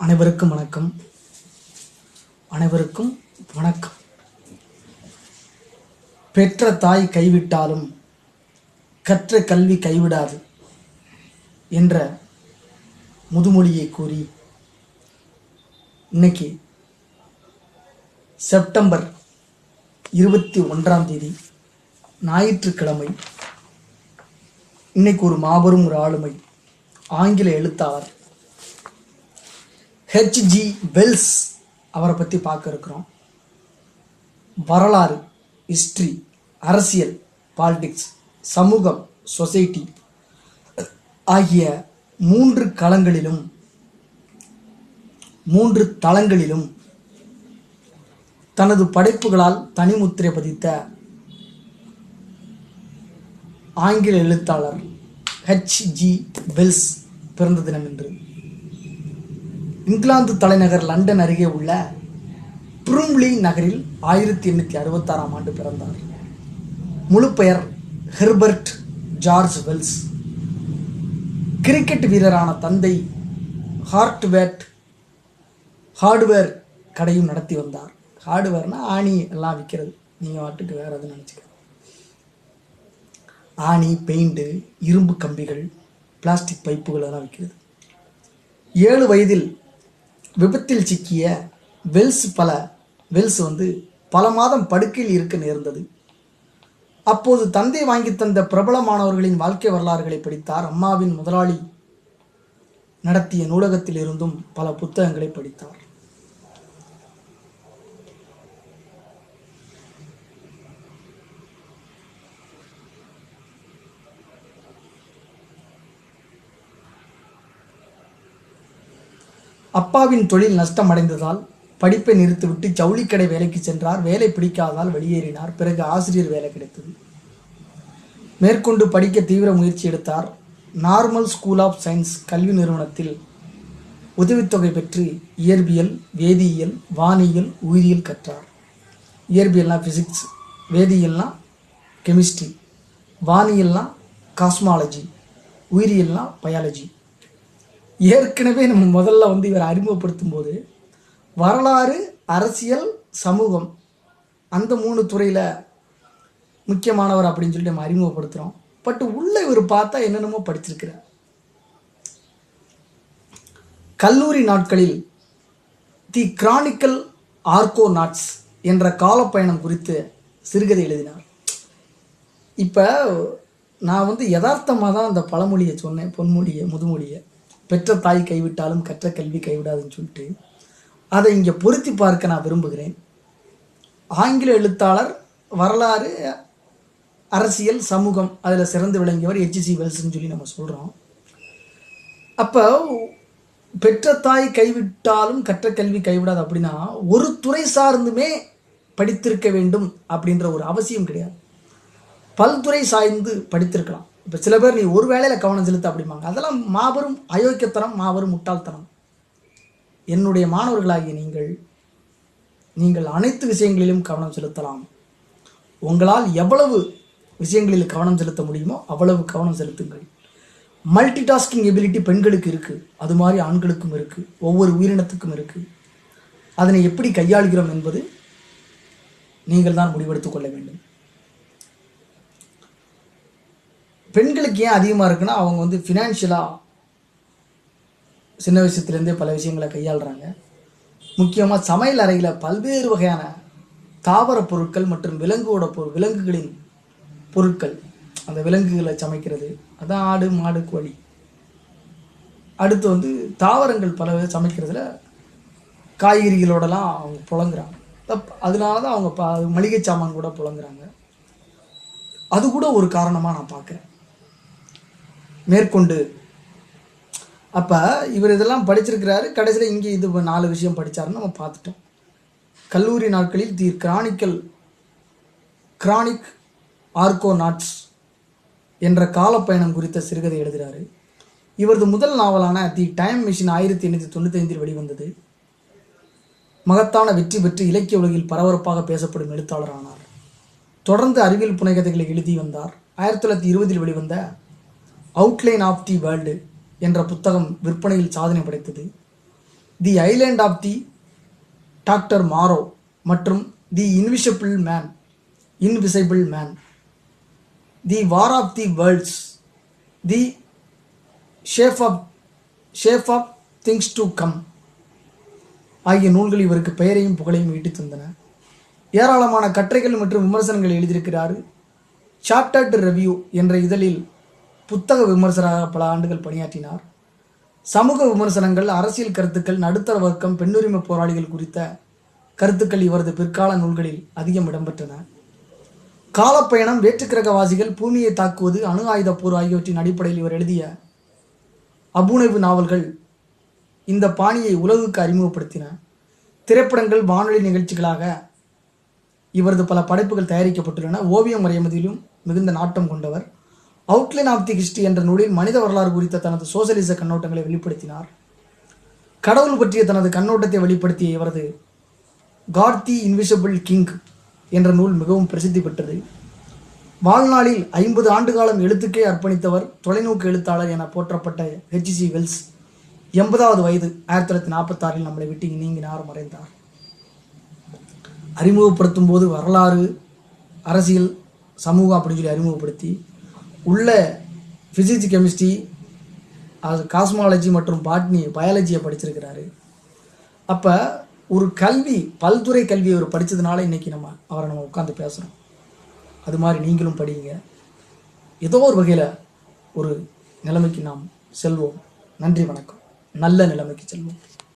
அனைவருக்கும் வணக்கம். அனைவருக்கும் வணக்கம். பெற்ற தாய் கைவிட்டாலும் கற்ற கல்வி கைவிடாது என்ற முதுமொழியை கூறி இன்னைக்கு செப்டம்பர் 21 ஞாயிற்றுக்கிழமை, இன்னைக்கு ஒரு மாபெரும் ஒரு ஆளுமை ஆங்கில எழுத்தாளர் ஹெச்.ஜி. வெல்ஸ் அவரை பற்றி பார்க்க இருக்கிறோம். வரலாறு, ஹிஸ்ட்ரி, அரசியல், பாலிடிக்ஸ், சமூகம், சொசைட்டி ஆகிய 3 களங்களிலும் 3 தளங்களிலும் தனது படைப்புகளால் தனிமுத்திரை பதித்த ஆங்கில எழுத்தாளர் ஹெச்.ஜி. வெல்ஸ் பிறந்த தினம் என்று இங்கிலாந்து தலைநகர் லண்டன் அருகே உள்ள புரும்லி நகரில் 1866 பிறந்தார். முழு பெயர் ஹெர்பர்ட் ஜார்ஜ் வெல்ஸ். கிரிக்கெட் வீரரான தந்தை ஹார்ட்வேர் கடையும் நடத்தி வந்தார். ஹார்ட்வேர்னா ஆணி எல்லாம் விற்கிறது, நீங்கள் வாட்டுக்கு வேற எதுவும் நினச்சிக்க. ஆணி, பெயிண்டு, இரும்பு கம்பிகள், பிளாஸ்டிக் பைப்புகள் எல்லாம் விற்கிறது. 7 வயதில் விபத்தில் சிக்கிய வெல்ஸ் பல மாதம் படுக்கையில் இருக்க நேர்ந்தது. அப்போது தந்தை வாங்கி தந்த பிரபலமானவர்களின் வாழ்க்கை வரலாறுகளை படித்தார். அம்மாவின் முதலாளி நடத்திய நூலகத்தில் இருந்தும் பல புத்தகங்களை படித்தார். அப்பாவின் தொழில் நஷ்டமடைந்ததால் படிப்பை நிறுத்திவிட்டு ஜவுளிக்கடை வேலைக்கு சென்றார். வேலை பிடிக்காததால் வெளியேறினார். பிறகு ஆசிரியர் வேலை கிடைத்தது. மேற்கொண்டு படிக்க தீவிர முயற்சி எடுத்தார். நார்மல் ஸ்கூல் ஆஃப் சயின்ஸ் கல்வி நிறுவனத்தில் உதவித்தொகை பெற்று இயற்பியல், வேதியியல், வானியல், உயிரியல் கற்றார். இயற்பியல்னா ஃபிசிக்ஸ், வேதியியல்னா கெமிஸ்ட்ரி, வானியல்னா காஸ்மாலஜி, உயிரியல்னா பயாலஜி. ஏற்கனவே நம்ம முதல்ல இவரை அறிமுகப்படுத்தும் போது வரலாறு, அரசியல், சமூகம் அந்த 3 துறையில் முக்கியமானவர் அப்படின்னு சொல்லிட்டு நம்ம அறிமுகப்படுத்துகிறோம். பட் உள்ள இவர் பார்த்தா என்னென்னமோ படிச்சிருக்கிறார். கல்லூரி நாட்களில் தி கிரானிக்கல் ஆர்கோநாட்ஸ் என்ற காலப்பயணம் குறித்து சிறுகதை எழுதினார். இப்போ நான் யதார்த்தமாக தான் அந்த பழமொழியை சொன்னேன், முதுமொழியை, பெற்ற தாய் கைவிட்டாலும் கற்ற கல்வி கைவிடாதுன்னு சொல்லிட்டு அதை இங்கே பொருத்தி பார்க்க நான் விரும்புகிறேன். ஆங்கில எழுத்தாளர், வரலாறு, அரசியல், சமூகம் அதில் சிறந்து விளங்கியவர் ஹெச்.ஜி. வெல்ஸ்ன்னு சொல்லி நம்ம சொல்கிறோம். அப்போ பெற்ற தாய் கைவிட்டாலும் கற்ற கல்வி கைவிடாது அப்படின்னா ஒரு துறை சார்ந்துமே படித்திருக்க வேண்டும் அப்படின்ற ஒரு அவசியம் கிடையாது. பல்துறை சாய்ந்து படித்திருக்கலாம். இப்போ சில பேர் நீ ஒரு வேளையில் கவனம் செலுத்த அப்படிம்பாங்க. அதெல்லாம் மாபெரும் அயோக்கியத்தனம், மாபெரும் முட்டாள்தனம். என்னுடைய மாணவர்களாகிய நீங்கள் அனைத்து விஷயங்களிலும் கவனம் செலுத்தலாம். உங்களால் எவ்வளவு விஷயங்களில் கவனம் செலுத்த முடியுமோ அவ்வளவு கவனம் செலுத்துங்கள். மல்டி டாஸ்கிங் எபிலிட்டி பெண்களுக்கு இருக்குது, அது மாதிரி ஆண்களுக்கும் இருக்குது, ஒவ்வொரு உயிரினத்துக்கும் இருக்குது. அதனை எப்படி கையாளுகிறோம் என்பது நீங்கள் தான் முடிவெடுத்துக் கொள்ள வேண்டும். பெண்களுக்கு ஏன் அதிகமாக இருக்குன்னா அவங்க ஃபினான்ஷியலாக சின்ன விஷயத்துலேருந்தே பல விஷயங்களை கையாளுறாங்க. முக்கியமாக சமையல் அறையில் பல்வேறு வகையான தாவர பொருட்கள் மற்றும் விலங்குகளின் பொருட்கள், அந்த விலங்குகளை சமைக்கிறது, அதான் ஆடு, மாடு, கோழி. அடுத்து தாவரங்கள் பல சமைக்கிறதுல காய்கறிகளோடலாம் அவங்க புழங்குறாங்க. அதனால தான் அவங்க மளிகை சாமான் கூட புழங்குறாங்க. அது கூட ஒரு காரணமாக நான் பார்க்குறேன். மேற்கொண்டு அப்போ இவர் இதெல்லாம் படிச்சிருக்கிறாரு. கடைசியில் இங்கே இது 4 விஷயம் படித்தாருன்னு நம்ம பார்த்துட்டோம். கல்லூரி நாட்களில் தி கிரானிக் ஆர்கோநாட்ஸ் என்ற காலப்பயணம் குறித்த சிறுகதை எழுதுகிறாரு. இவரது முதல் நாவலான தி டைம் மிஷின் 1895 வெளிவந்தது. மகத்தான வெற்றி பெற்று இலக்கிய உலகில் பரபரப்பாக பேசப்படும் எழுத்தாளரானார். தொடர்ந்து அறிவியல் புனைகதைகளை எழுதி வந்தார். 1920 வெளிவந்த அவுட்லைன் ஆஃப் தி வேர்ல்டு என்ற புத்தகம் விற்பனையில் சாதனை படைத்தது. The island of the doctor Moreau மற்றும் the invisible man, the war of the worlds, the shape of things to come ஆகிய நூல்கள் இவருக்கு பெயரையும் புகழையும் ஈட்டி தந்தன. ஏராளமான கட்டுரைகள் மற்றும் விமர்சனங்கள் எழுதியிருக்கிறார். சார்ட்டர்ட் ரெவ்யூ என்ற இதழில் புத்தக விமர்சகராக பல ஆண்டுகள் பணியாற்றினார். சமூக விமர்சனங்கள், அரசியல் கருத்துக்கள், நடுத்தர வர்க்கம், பெண்ணுரிமை போராளிகள் குறித்த கருத்துக்கள் இவரது பிற்கால நூல்களில் அதிகம் இடம்பெற்றன. காலப்பயணம், வேற்றுக்கிரகவாசிகள், பூமியை தாக்குவது, அணு ஆயுத போர் ஆகியவற்றின் அடிப்படையில் இவர் எழுதிய அபுனைவு நாவல்கள் இந்த பாணியை உலகுக்கு அறிமுகப்படுத்தின. திரைப்படங்கள், வானொலி நிகழ்ச்சிகளாக இவரது பல படைப்புகள் தயாரிக்கப்பட்டுள்ளன. ஓவியம் வரைவதிலும் மிகுந்த நாட்டம் கொண்டவர். அவுட்லைன் ஆஃப் தி ஹிஸ்டரி என்ற நூலில் மனித வரலாறு குறித்த தனது சோசலிச கண்ணோட்டங்களை வெளிப்படுத்தினார். கடவுள் பற்றிய தனது கண்ணோட்டத்தை வெளிப்படுத்திய இவரது காட் தி இன்விசிபிள் கிங் என்ற நூல் மிகவும் பிரசித்தி பெற்றது. வாழ்நாளில் 50 ஆண்டு காலம் எழுத்துக்கே அர்ப்பணித்தவர், தொலைநோக்கு எழுத்தாளர் என போற்றப்பட்ட H.G. வெல்ஸ் 80வது வயது 1946 நம்மளை விட்டு நீங்கினார், மறைந்தார். அறிமுகப்படுத்தும் போது வரலாறு, அரசியல், சமூகம் அப்படின்னு சொல்லி அறிமுகப்படுத்தி உள்ள ஃபிசிக்ஸ், கெமிஸ்ட்ரி, காஸ்மாலஜி மற்றும் பாட்னி, பயாலஜியை படிச்சிருக்கிறாரு. அப்போ ஒரு கல்வி, பல்துறை கல்வி அவர் படித்ததுனால இன்றைக்கி அவரை நம்ம உட்காந்து பேசுகிறோம். அது மாதிரி நீங்களும் படிங்க. ஏதோ ஒரு வகையில் ஒரு நிலைமைக்கு நாம் செல்வோம். நன்றி, வணக்கம். நல்ல நிலைமைக்கு செல்வோம்.